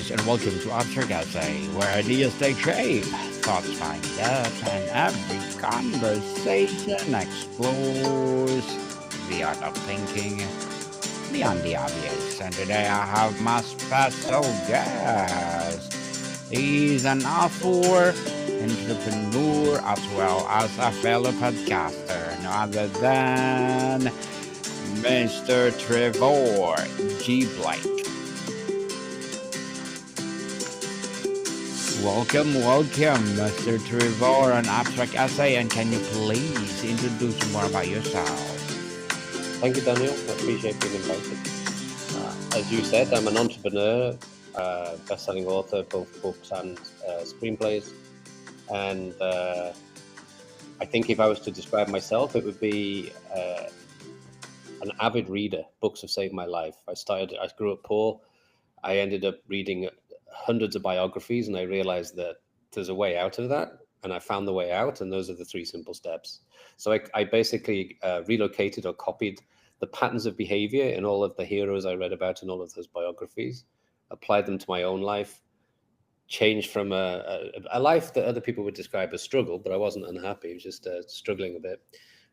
guys, and welcome to Abstract Essay, where ideas take shape, thoughts find depth, and every conversation explores the art of thinking beyond the obvious. And today I have my special guest. He's an author, entrepreneur, as well as a fellow podcaster, no other than Mr. Trevor G. Welcome, Mr. Trevor, an abstract essay, and can you please introduce more about yourself? Thank you, Daniel. I appreciate being invited. As you said, I'm an entrepreneur, best-selling author, both books and screenplays. And I think if I was to describe myself, it would be an avid reader. Books have saved my life. I grew up poor. I ended up reading hundreds of biographies, and I realized that there's a way out of that. And I found the way out, and those are the 3 simple steps. So I basically relocated or copied the patterns of behavior in all of the heroes I read about in all of those biographies, applied them to my own life, changed from a life that other people would describe as struggle, but I wasn't unhappy. It was just struggling a bit.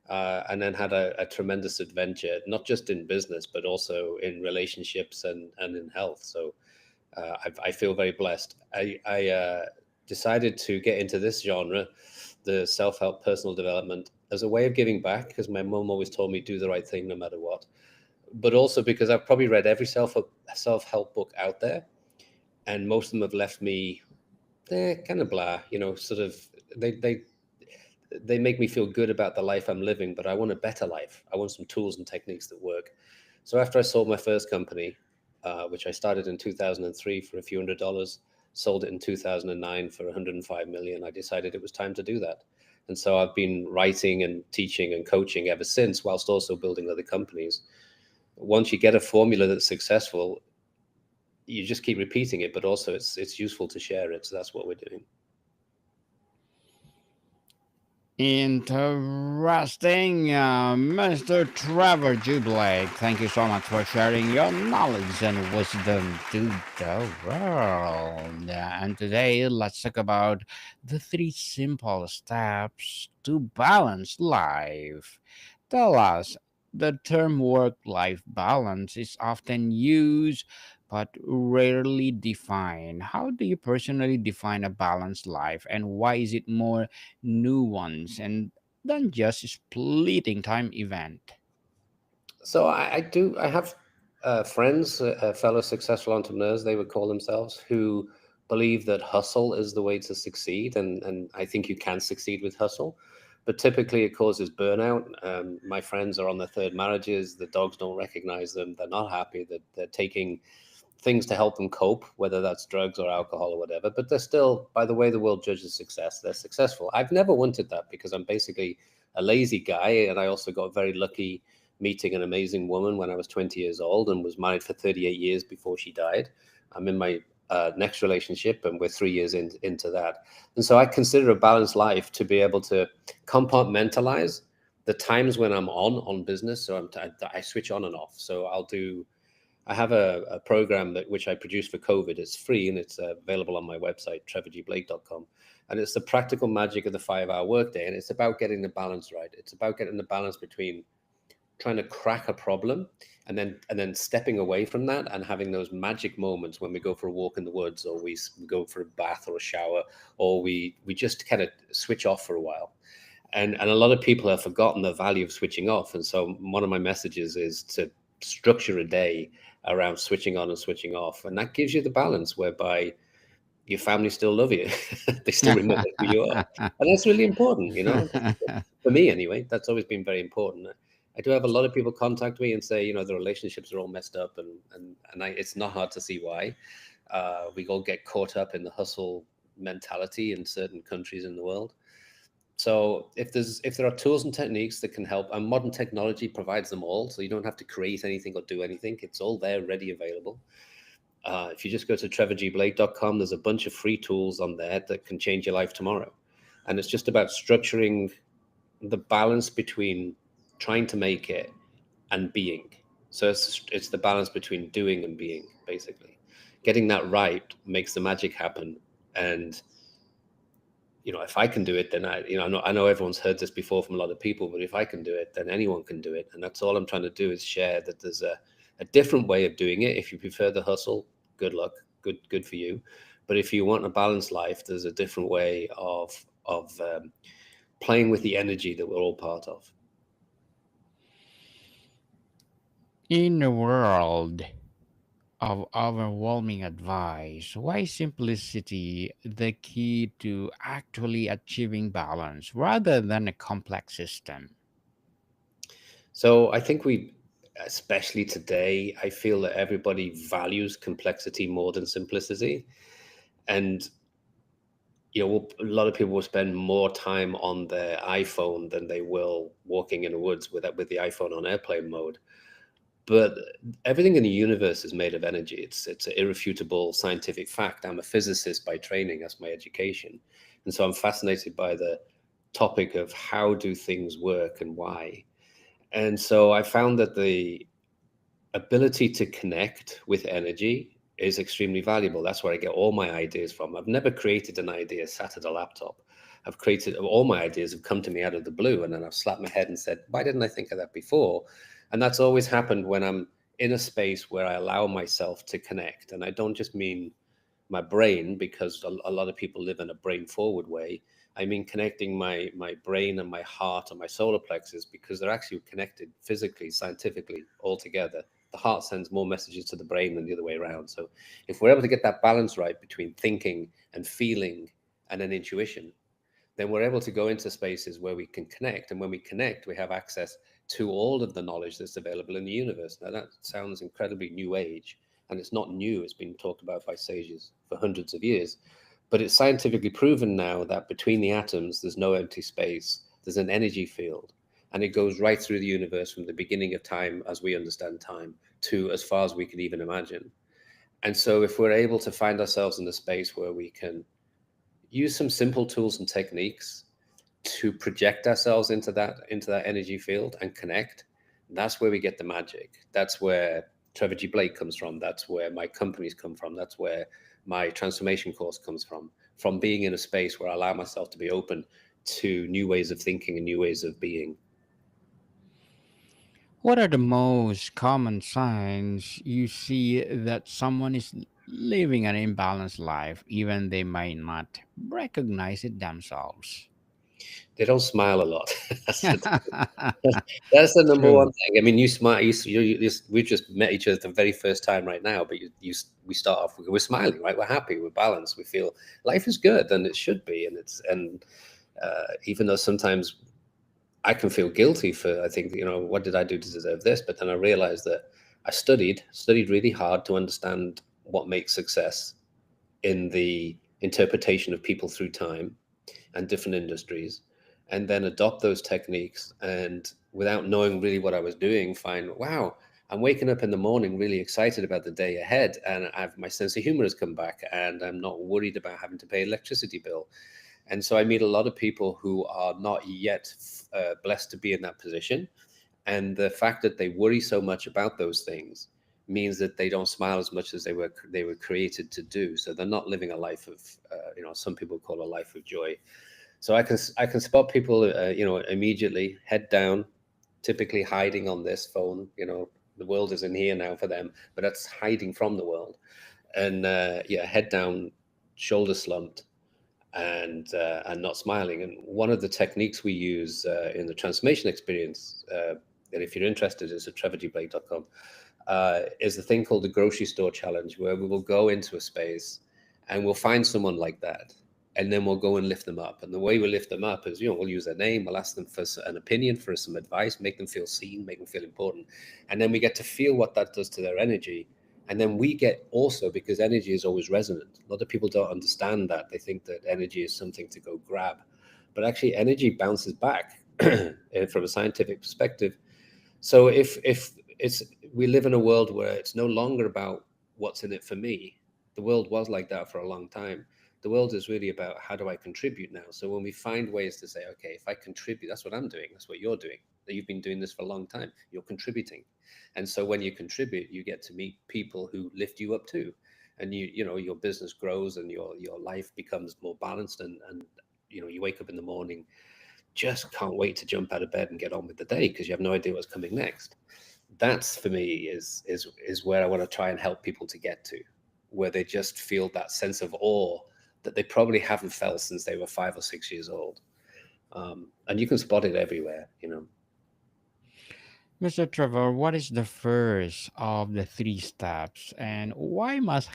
And then had a tremendous adventure, not just in business, but also in relationships and in health. So I feel very blessed. I decided to get into this genre, the self-help personal development, as a way of giving back, because my mum always told me do the right thing no matter what. But also because I've probably read every self-help book out there, and most of them have left me kind of blah, sort of they make me feel good about the life I'm living, but I want a better life. I want some tools and techniques that work. So after I sold my first company, which I started in 2003 for a few $100s, sold it in 2009 for 105 million, I decided it was time to do that. And so I've been writing and teaching and coaching ever since, whilst also building other companies. Once you get a formula that's successful, you just keep repeating it, but also it's useful to share it. So that's what we're doing. Interesting, Mr. Trevor G. Thank you so much for sharing your knowledge and wisdom to the world. And today, let's talk about the 3 simple steps to balance life. Tell us, the term work life balance is often used but rarely defined. How do you personally define a balanced life, and why is it more nuance and than just a splitting time event? So I have friends, fellow successful entrepreneurs, they would call themselves, who believe that hustle is the way to succeed. And I think you can succeed with hustle, but typically it causes burnout. My friends are on their 3rd marriages. The dogs don't recognize them. They're not happy. That they're taking things to help them cope, whether that's drugs or alcohol or whatever. But they're still, by the way the world judges success, they're successful. I've never wanted that because I'm basically a lazy guy. And I also got very lucky meeting an amazing woman when I was 20 years old and was married for 38 years before she died. I'm in my next relationship, and we're 3 years into that. And so I consider a balanced life to be able to compartmentalize the times when I'm on business. So I switch on and off. So I have a program which I produced for COVID. It's free and it's available on my website, trevorgblake.com. And it's the practical magic of the 5-hour workday. And it's about getting the balance right. It's about getting the balance between trying to crack a problem and then stepping away from that and having those magic moments when we go for a walk in the woods, or we go for a bath or a shower, or we just kind of switch off for a while. And a lot of people have forgotten the value of switching off. And so one of my messages is to structure a day around switching on and switching off. And that gives you the balance whereby your family still love you. They still remember who you are. And that's really important, for me anyway. That's always been very important. I do have a lot of people contact me and say, the relationships are all messed up, and it's not hard to see why. We all get caught up in the hustle mentality in certain countries in the world. So if there are tools and techniques that can help, and modern technology provides them all, so you don't have to create anything or do anything. It's all there, ready, available. If you just go to trevorgblake.com, there's a bunch of free tools on there that can change your life tomorrow. And it's just about structuring the balance between trying to make it and being. So it's the balance between doing and being, basically. getting that right makes the magic happen. And if I can do it, then I know everyone's heard this before from a lot of people, but if I can do it, then anyone can do it. And that's all I'm trying to do, is share that there's a different way of doing it. If you prefer the hustle, good luck, good for you. But if you want a balanced life, there's a different way of playing with the energy that we're all part of. In a world of overwhelming advice, why is simplicity the key to actually achieving balance rather than a complex system? So I think especially today, I feel that everybody values complexity more than simplicity. And a lot of people will spend more time on their iPhone than they will walking in the woods with the iPhone on airplane mode. But everything in the universe is made of energy. It's an irrefutable scientific fact. I'm a physicist by training, that's my education. And so I'm fascinated by the topic of how do things work and why. And so I found that the ability to connect with energy is extremely valuable. That's where I get all my ideas from. I've never created an idea sat at a laptop. I've created all my ideas have come to me out of the blue, and then I've slapped my head and said, "Why didn't I think of that before?" And that's always happened when I'm in a space where I allow myself to connect. And I don't just mean my brain, because a lot of people live in a brain forward way. I mean connecting my brain and my heart and my solar plexus, because they're actually connected physically, scientifically, all together. The heart sends more messages to the brain than the other way around. So if we're able to get that balance right between thinking and feeling and then intuition, then we're able to go into spaces where we can connect. And when we connect, we have access to all of the knowledge that's available in the universe. Now, that sounds incredibly new age, and it's not new. It's been talked about by sages for hundreds of years. But it's scientifically proven now that between the atoms, there's no empty space, there's an energy field. And it goes right through the universe from the beginning of time, as we understand time, to as far as we can even imagine. And so, if we're able to find ourselves in a space where we can use some simple tools and techniques to project ourselves into that energy field and connect, that's where we get the magic. That's where Trevor G Blake comes from. That's where my companies come from. That's where my transformation course comes from being in a space where I allow myself to be open to new ways of thinking and new ways of being. What are the most common signs you see that someone is living an imbalanced life, even they might not recognize it themselves? They don't smile a lot. that's, the, that's the number one True. thing. I mean, you smile. We just met each other the very first time right now, but we start off. We're smiling, right? We're happy. We're balanced. We feel life is good, and it should be. And even though sometimes I can feel guilty for, I think, what did I do to deserve this? But then I realized that I studied really hard to understand what makes success in the interpretation of people through time and different industries, and then adopt those techniques, and without knowing really what I was doing, find, wow, I'm waking up in the morning really excited about the day ahead, and my sense of humor has come back, and I'm not worried about having to pay electricity bill. And so I meet a lot of people who are not yet blessed to be in that position, and the fact that they worry so much about those things means that they don't smile as much as they were created to do. So they're not living a life of some people call a life of joy. So I can spot people immediately, head down, typically hiding on this phone. The world is in here now for them, but that's hiding from the world. And yeah, head down, shoulder slumped, and not smiling. And one of the techniques we use in the transformation experience, and if you're interested, is at trevorgblake.com, is the thing called the grocery store challenge, where we will go into a space and we'll find someone like that, and then we'll go and lift them up. And the way we lift them up is, we'll use their name, we'll ask them for an opinion, for some advice, make them feel seen, make them feel important, and then we get to feel what that does to their energy. And then we get also, because energy is always resonant. A lot of people don't understand that. They think that energy is something to go grab, but actually energy bounces back from a scientific perspective. So if it's we live in a world where it's no longer about what's in it for me. The world was like that for a long time. The world is really about, how do I contribute now? So when we find ways to say, okay, if I contribute, that's what I'm doing, that's what you're doing. That you've been doing this for a long time. You're contributing. And so when you contribute, you get to meet people who lift you up too. and your business grows and your life becomes more balanced, and you wake up in the morning, just can't wait to jump out of bed and get on with the day because you have no idea what's coming next. That's for me is where I want to try and help people to get to, where they just feel that sense of awe that they probably haven't felt since they were 5 or 6 years old. And you can spot it everywhere. Mr. Trevor, what is the first of the three steps and why must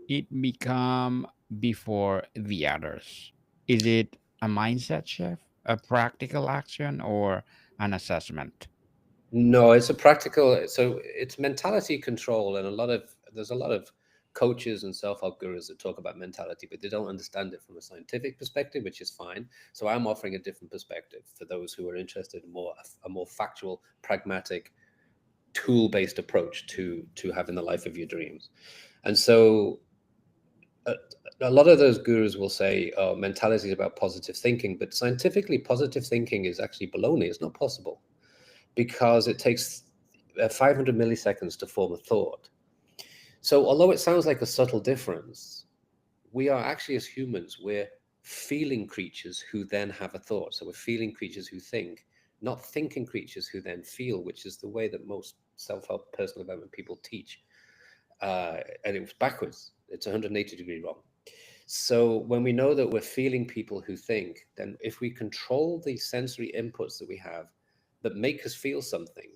it become before the others? Is it a mindset shift, a practical action, or an assessment? No, it's a practical. So it's mentality control, and there's a lot of coaches and self-help gurus that talk about mentality, but they don't understand it from a scientific perspective, which is fine. So I'm offering a different perspective for those who are interested in a more factual, pragmatic, tool-based approach to having the life of your dreams. And so a, a lot of those gurus will say, "Oh, mentality is about positive thinking," but scientifically, positive thinking is actually baloney. It's not possible because it takes 500 milliseconds to form a thought. So, although it sounds like a subtle difference, we are actually, as humans, we're feeling creatures who then have a thought. So, we're feeling creatures who think, not thinking creatures who then feel, which is the way that most self help personal development people teach. And it was backwards, it's 180-degree wrong. So, when we know that we're feeling people who think, then if we control the sensory inputs that we have that make us feel something,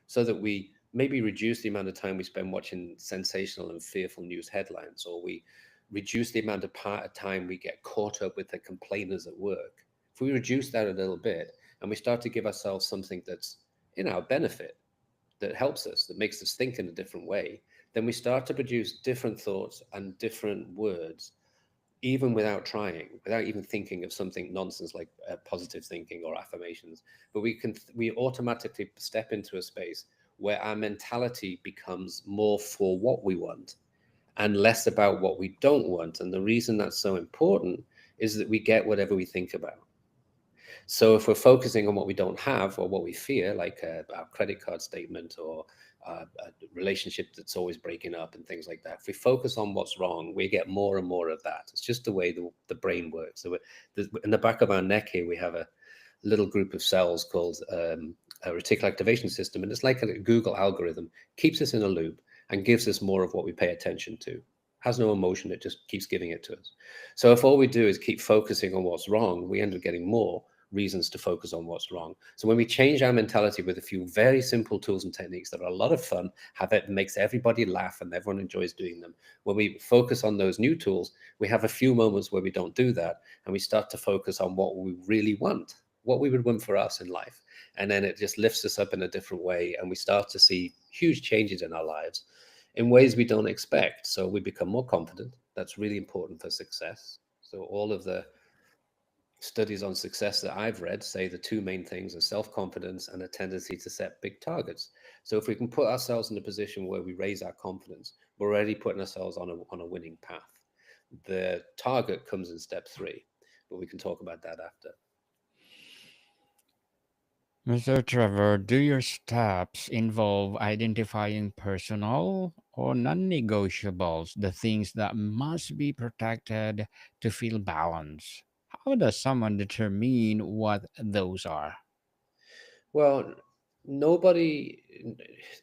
so that we maybe reduce the amount of time we spend watching sensational and fearful news headlines, or we reduce the amount of time we get caught up with the complainers at work. If we reduce that a little bit and we start to give ourselves something that's in our benefit, that helps us, that makes us think in a different way, then we start to produce different thoughts and different words, even without trying, without even thinking of something nonsense like positive thinking or affirmations. But we automatically step into a space where our mentality becomes more for what we want and less about what we don't want. And the reason that's so important is that we get whatever we think about. So if we're focusing on what we don't have or what we fear, like our credit card statement or a relationship that's always breaking up and things like that, if we focus on what's wrong, we get more and more of that. It's just the way the brain works. So in the back of our neck here, we have a little group of cells called a reticular activation system, and it's like a Google algorithm, keeps us in a loop and gives us more of what we pay attention to. Has no emotion, it just keeps giving it to us. So if all we do is keep focusing on what's wrong, we end up getting more reasons to focus on what's wrong. So when we change our mentality with a few very simple tools and techniques that are a lot of fun, have it makes everybody laugh and everyone enjoys doing them. When we focus on those new tools, we have a few moments where we don't do that and we start to focus on what we really want, what we would want for us in life. And then it just lifts us up in a different way and we start to see huge changes in our lives in ways we don't expect. So we become more confident. That's really important for success. So all of the studies on success that I've read say the two main things are self-confidence and a tendency to set big targets. So if we can put ourselves in a position where we raise our confidence, we're already putting ourselves on a winning path. The target comes in step 3, but we can talk about that after. Mr. Trevor, do your steps involve identifying personal or non negotiables, the things that must be protected to feel balanced? How does someone determine what those are? Well, nobody.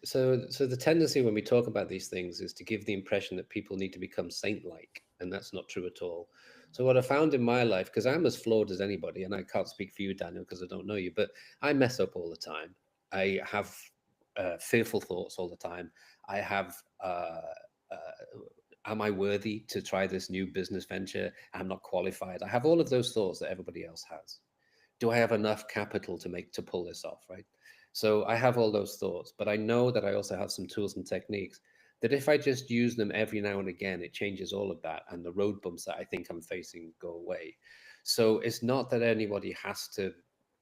So the tendency when we talk about these things is to give the impression that people need to become saint-like, and that's not true at all. So what I found in my life, because I'm as flawed as anybody, and I can't speak for you, Daniel, because I don't know you, but I mess up all the time. I have fearful thoughts all the time. I have. Am I worthy to try this new business venture? I'm not qualified. I have all of those thoughts that everybody else has. Do I have enough capital to pull this off, right? So I have all those thoughts, but I know that I also have some tools and techniques that if I just use them every now and again, it changes all of that, and the road bumps that I think I'm facing go away. So it's not that anybody has to,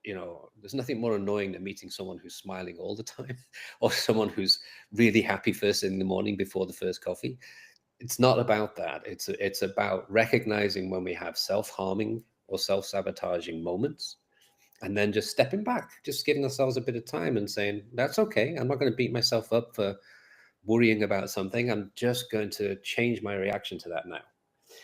there's nothing more annoying than meeting someone who's smiling all the time or someone who's really happy first thing in the morning before the first coffee. It's not about that. It's about recognizing when we have self-harming or self-sabotaging moments, and then just stepping back, just giving ourselves a bit of time and saying, that's okay. I'm not going to beat myself up for worrying about something, I'm just going to change my reaction to that now.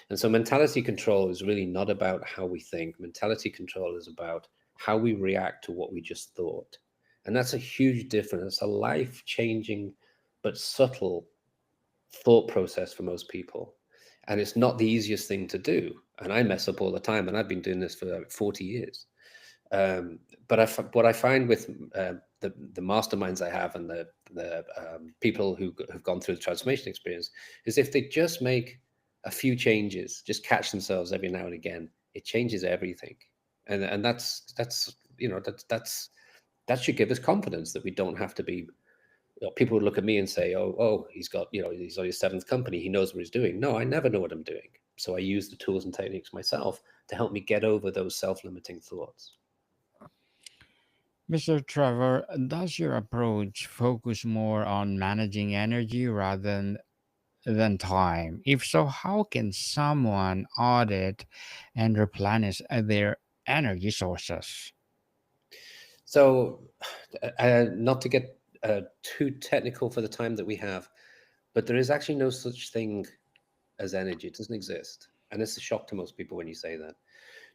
And so mentality control is really not about how we think. Mentality control is about how we react to what we just thought. And that's a huge difference. It's a life changing but subtle thought process for most people. And it's not the easiest thing to do. And I mess up all the time. And I've been doing this for like 40 years. Um, but what I find with the masterminds I have and the people who have gone through the transformation experience is if they just make a few changes, just catch themselves every now and again, it changes everything. And that's that should give us confidence that we don't have to be. People would look at me and say, "Oh, he's got he's on his seventh company. He knows what he's doing." No, I never know what I'm doing. So I use the tools and techniques myself to help me get over those self-limiting thoughts. Mr. Trevor, does your approach focus more on managing energy rather than time? If so, how can someone audit and replenish their energy sources? So, not to get too technical for the time that we have, but there is actually no such thing as energy. It doesn't exist. And it's a shock to most people when you say that.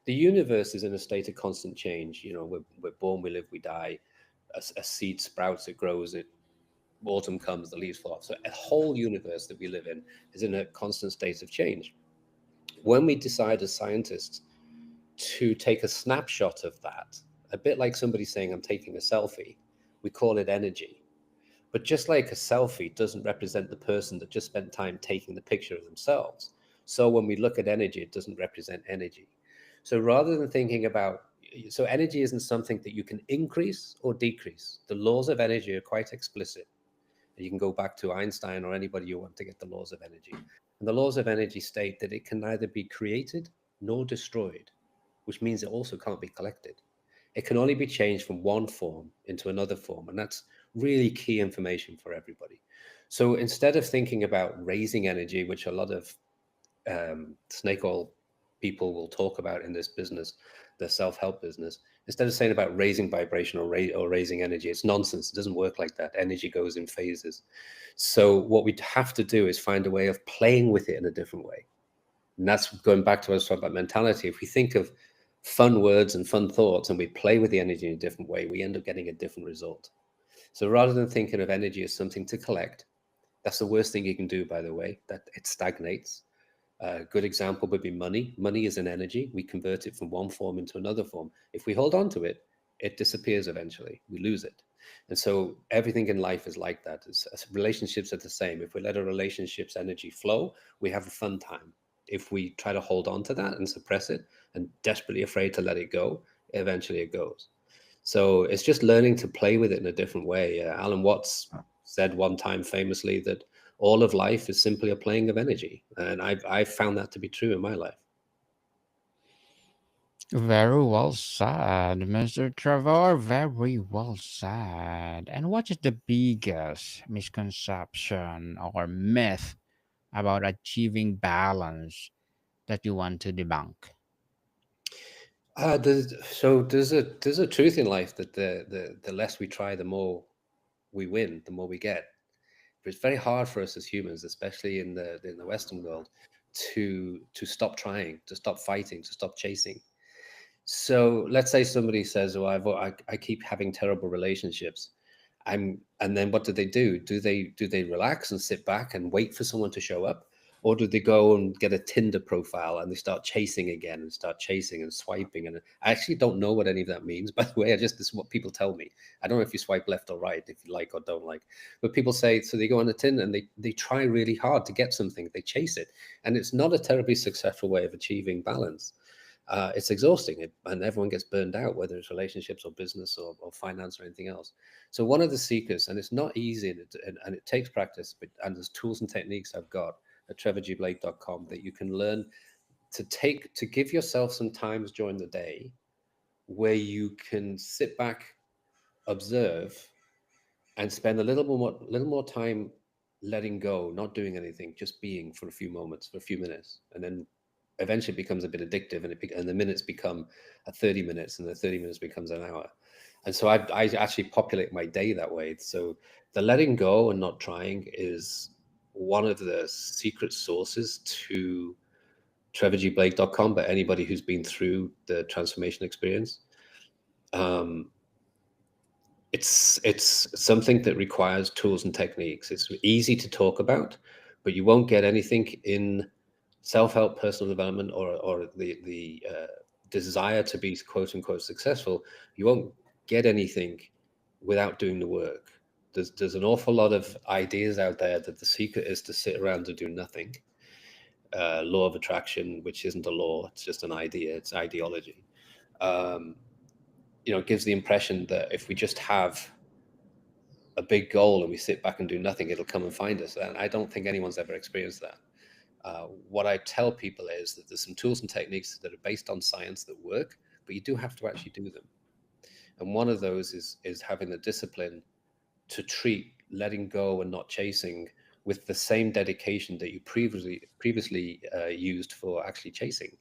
The universe is in a state of constant change. We're born, we live, we die. A seed sprouts, it grows, it autumn comes, the leaves fall off. So a whole universe that we live in is in a constant state of change. When we decide as scientists to take a snapshot of that, a bit like somebody saying, I'm taking a selfie, we call it energy. But just like a selfie doesn't represent the person that just spent time taking the picture of themselves, so when we look at energy, it doesn't represent energy. So rather than thinking about, so energy isn't something that you can increase or decrease. The laws of energy are quite explicit. You can go back to Einstein or anybody you want to get the laws of energy. And the laws of energy state that it can neither be created nor destroyed, which means it also can't be collected. It can only be changed from one form into another form. And that's really key information for everybody. So instead of thinking about raising energy, which a lot of snake oil people will talk about in this business, the self-help business, instead of saying about raising vibration or raising energy, it's nonsense. It doesn't work like that. Energy goes in phases. So what we have to do is find a way of playing with it in a different way. And that's going back to what I was talking about mentality. If we think of fun words and fun thoughts and we play with the energy in a different way, we end up getting a different result. So rather than thinking of energy as something to collect, that's the worst thing you can do, by the way, that it stagnates. A good example would be money. Money is an energy. We convert it from one form into another form. If we hold on to it, it disappears eventually. We lose it. And so everything in life is like that. Relationships are the same. If we let a relationship's energy flow, we have a fun time. If we try to hold on to that and suppress it and desperately afraid to let it go, eventually it goes. So it's just learning to play with it in a different way. Alan Watts said one time famously that all of life is simply a playing of energy, and I've found that to be true in my life. Very well said, Mr. Trevor. Very well said. And what is the biggest misconception or myth about achieving balance that you want to debunk? There's a truth in life that the less we try, the more we win, the more we get. But it's very hard for us as humans, especially in the Western world, to stop trying, to stop fighting, to stop chasing. So let's say somebody says, "Oh, I keep having terrible relationships." And then what do they do? Do they relax and sit back and wait for someone to show up, or do they go and get a Tinder profile and they start chasing again and start chasing and swiping? And I actually don't know what any of that means. By the way, this is what people tell me. I don't know if you swipe left or right, if you like or don't like, but people say so. They go on a Tinder and they try really hard to get something. They chase it, and it's not a terribly successful way of achieving balance. It's exhausting and everyone gets burned out, whether it's relationships or business or finance or anything else. So one of the secrets, and it's not easy and it takes practice, and there's tools and techniques I've got at trevorgblake.com that you can learn to give yourself some times during the day where you can sit back, observe, and spend a little more time letting go, not doing anything, just being for a few moments, for a few minutes, and then eventually it becomes a bit addictive, and the minutes become 30 minutes, and the 30 minutes becomes an hour. And so I actually populate my day that way. So The letting go and not trying is one of the secret sources to trevorgblake.com, but anybody who's been through the transformation experience. Um, it's something that requires tools and techniques. It's easy to talk about, but you won't get anything in self-help, personal development, or the desire to be quote unquote successful. You won't get anything without doing the work. There's an awful lot of ideas out there that the secret is to sit around and do nothing. Law of attraction, which isn't a law, it's just an idea, it's ideology. Um, it gives the impression that if we just have a big goal and we sit back and do nothing, it'll come and find us. And I don't think anyone's ever experienced that. What I tell people is that there's some tools and techniques that are based on science that work, but you do have to actually do them. And one of those is having the discipline to treat letting go and not chasing with the same dedication that you previously used for actually chasing.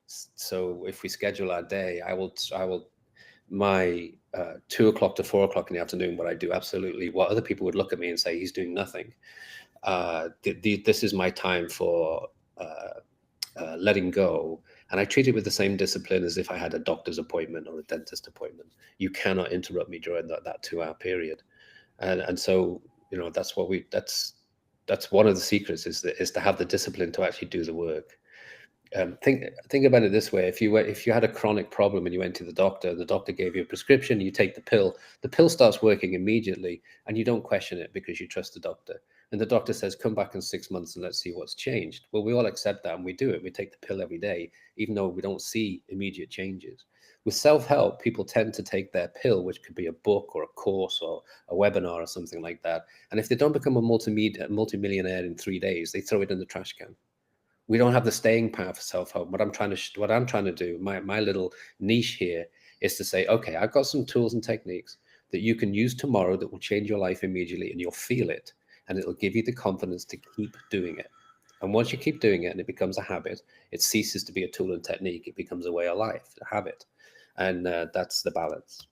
So if we schedule our day, I will my 2 o'clock to 4 o'clock in the afternoon, what I do absolutely what other people would look at me and say he's doing nothing. This is my time for letting go, and I treat it with the same discipline as if I had a doctor's appointment or a dentist appointment. You cannot interrupt me during that 2 hour period, and so that's one of the secrets is to have the discipline to actually do the work. Think about it this way: if you had a chronic problem and you went to the doctor, and the doctor gave you a prescription, you take the pill starts working immediately, and you don't question it because you trust the doctor. And the doctor says, "Come back in 6 months and let's see what's changed." Well, we all accept that and we do it. We take the pill every day, even though we don't see immediate changes. With self-help, people tend to take their pill, which could be a book or a course or a webinar or something like that. And if they don't become a multimillionaire in 3 days, they throw it in the trash can. We don't have the staying power for self-help. What I'm trying to do, my little niche here is to say, okay, I've got some tools and techniques that you can use tomorrow that will change your life immediately, and you'll feel it, and it'll give you the confidence to keep doing it. And once you keep doing it and it becomes a habit, it ceases to be a tool and technique. It becomes a way of life, a habit. And that's the balance.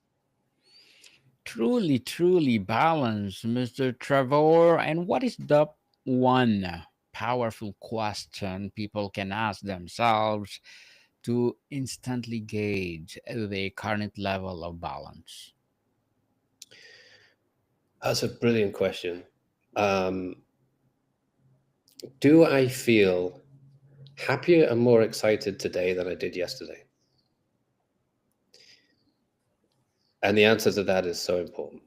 Truly, truly balanced, Mr. Trevor. And what is the one powerful question people can ask themselves to instantly gauge the current level of balance? That's a brilliant question. Um, do I feel happier and more excited today than I did yesterday? And the answer to that is so important.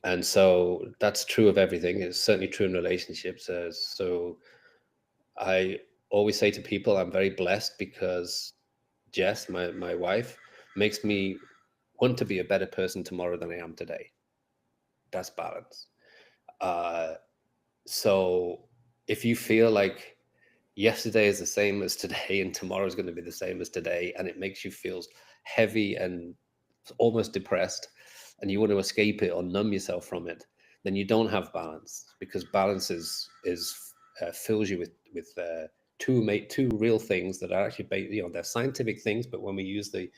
And so that's true of everything. It's certainly true in relationships. So I always say to people, I'm very blessed because Jess, my wife, makes me want to be a better person tomorrow than I am today. That's balance. Uh, so if you feel like yesterday is the same as today and tomorrow is going to be the same as today, and it makes you feel heavy and almost depressed, and you want to escape it or numb yourself from it, then you don't have balance, because balance is fills you with two real things that are actually they're scientific things, but when we use the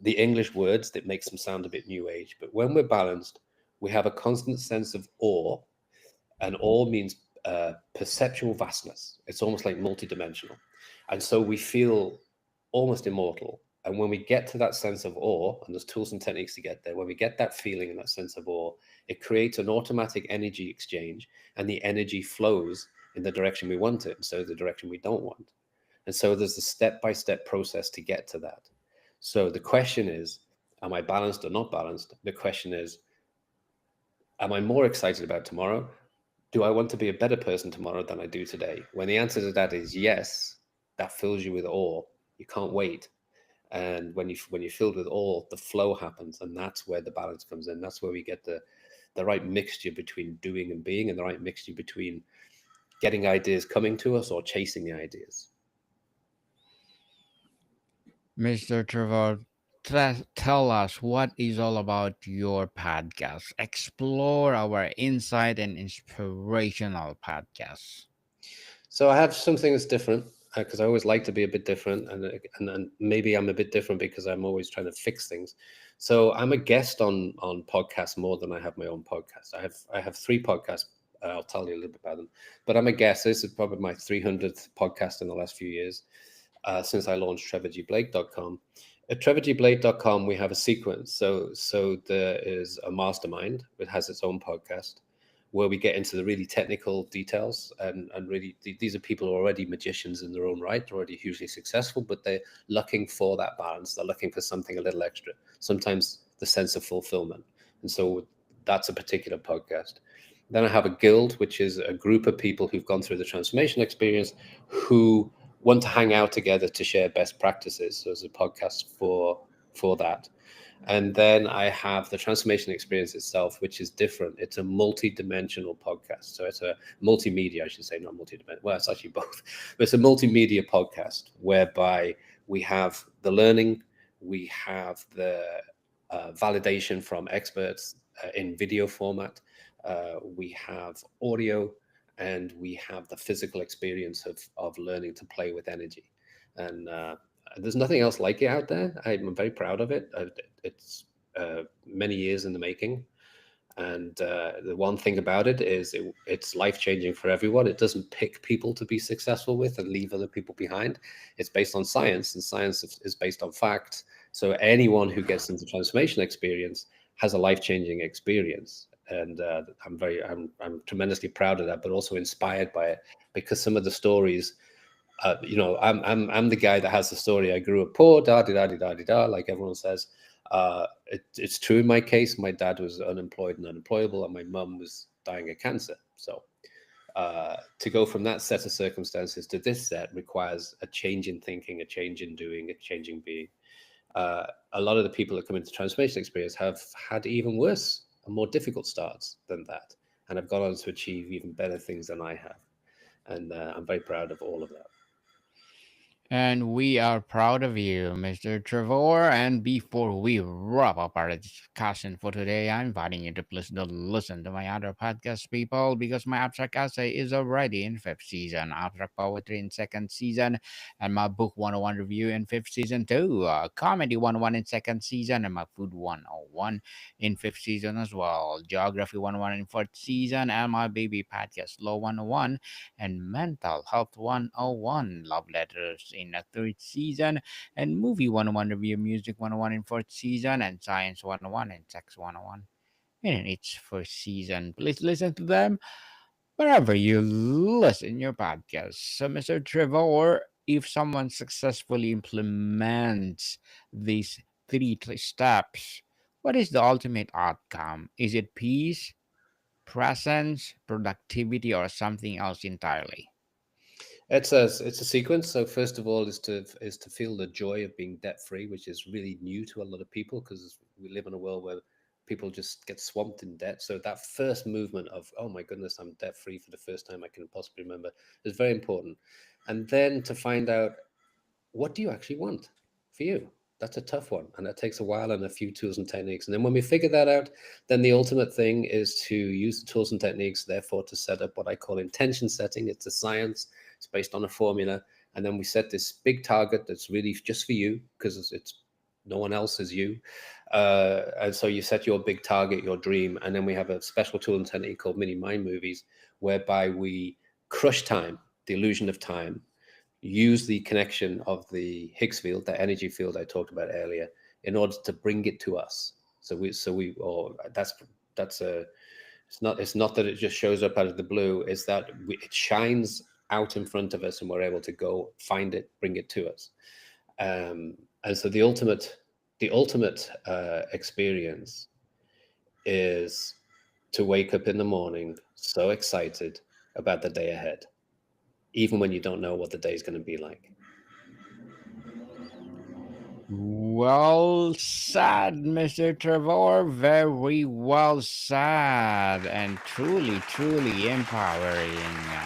English words, that makes them sound a bit new age. But when we're balanced, we have a constant sense of awe, and awe means perceptual vastness. It's almost like multidimensional, and so we feel almost immortal. And when we get to that sense of awe, and there's tools and techniques to get there, when we get that feeling and that sense of awe, it creates an automatic energy exchange, and the energy flows in the direction we want it, instead of the direction we don't want. And so there's a step-by-step process to get to that. So the question is, am I balanced or not balanced? The question is, am I more excited about tomorrow? Do I want to be a better person tomorrow than I do today? When the answer to that is yes, that fills you with awe. You can't wait. And when you're filled with awe, the flow happens, and that's where the balance comes in. That's where we get the right mixture between doing and being, and the right mixture between getting ideas coming to us or chasing the ideas. Mr. Trevor, tell us what is all about your podcast. Explore our insight and inspirational podcast. So I have something that's different. because I always like to be a bit different, and maybe I'm a bit different because I'm always trying to fix things. So I'm a guest on podcasts more than I have my own podcast. I have three podcasts. I'll tell you a little bit about them, but I'm a guest. This is probably my 300th podcast in the last few years, since I launched TrevorGBlake.com. At TrevorGBlake.com, we have a sequence. So there is a mastermind. It has its own podcast where we get into the really technical details, and really these are people who are already magicians in their own right. They're already hugely successful, but they're looking for that balance. They're looking for something a little extra, sometimes the sense of fulfillment. And so that's a particular podcast. Then I have a guild, which is a group of people who've gone through the transformation experience who want to hang out together to share best practices. So there's a podcast for that. And then I have the transformation experience itself, which is different. It's a multi-dimensional podcast. So it's a multimedia, I should say, not multi-dimensional. Well, it's actually both. But it's a multimedia podcast whereby we have the learning, we have the validation from experts in video format, we have audio, and we have the physical experience of learning to play with energy. And there's nothing else like it out there. I'm very proud of it. It's many years in the making. And the one thing about it is it's life changing for everyone. It doesn't pick people to be successful with and leave other people behind. It's based on science, and science is based on facts. So anyone who gets into transformation experience has a life changing experience. And I'm tremendously proud of that, but also inspired by it, because some of the stories, I'm the guy that has the story. I grew up poor, da da da da da da, like everyone says. It's true in my case. My dad was unemployed and unemployable, and my mum was dying of cancer. So to go from that set of circumstances to this set requires a change in thinking, a change in doing, a change in being. A lot of the people that come into transformation experience have had even worse and more difficult starts than that, and have gone on to achieve even better things than I have. And I'm very proud of all of that. And we are proud of you, Mr. Trevor. And before we wrap up our discussion for today, I'm inviting you to please don't listen to my other podcast, people, because my abstract essay is already in fifth season, abstract poetry in second season, and my book 101 review in fifth season too, comedy 101 in second season, and my food 101 in fifth season as well, geography 101 in fourth season, and my baby podcast law 101 and Mental Health 101 Love Letters in a third season, and Movie 101 Review Music 101 in fourth season, and Science 101 and Sex 101 in each first season. Please listen to them wherever you listen your podcast. So, Mr. Trevor, if someone successfully implements these three steps, what is the ultimate outcome? Is it peace, presence, productivity, or something else entirely? It's a sequence. So first of all, is to feel the joy of being debt free, which is really new to a lot of people, because we live in a world where people just get swamped in debt. So that first movement of, oh my goodness, I'm debt free for the first time I can possibly remember, is very important. And then to find out, what do you actually want for you? That's a tough one, and that takes a while and a few tools and techniques. And then when we figure that out, then the ultimate thing is to use the tools and techniques, therefore, to set up what I call intention setting. It's a science. It's based on a formula, and then we set this big target that's really just for you, because it's no one else is you. And so you set your big target, your dream, and then we have a special tool and technique called mini mind movies, whereby we crush time, the illusion of time, use the connection of the Higgs field, the energy field I talked about earlier, in order to bring it to us. Or that's a, it's not that it just shows up out of the blue. It's that it shines out in front of us, and we're able to go find it, bring it to us. And so the ultimate experience is to wake up in the morning so excited about the day ahead, even when you don't know what the day is going to be like. Well said, Mr. Trevor. Very well said, and truly, truly empowering.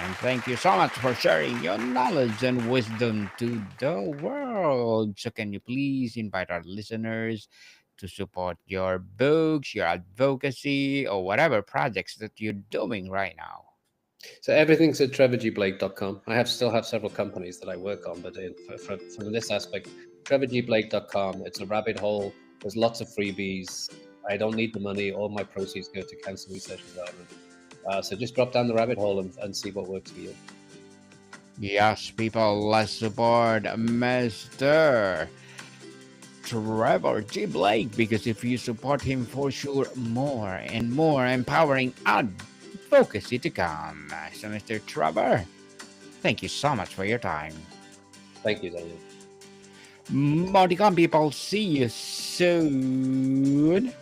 And thank you so much for sharing your knowledge and wisdom to the world. So, can you please invite our listeners to support your books, your advocacy, or whatever projects that you're doing right now? So everything's at trevorgblake.com. I still have several companies that I work on, but from this aspect, trevorgblake.com. It's a rabbit hole. There's lots of freebies. I don't need the money. All my proceeds go to cancer research and development. So just drop down the rabbit hole and see what works for you. Yes, people, let's support Mr. Trevor G. Blake, because if you support him, for sure, more and more empowering advocacy to come. So, Mr. Trevor, thank you so much for your time. Thank you, Daniel. Moticon people, see you soon.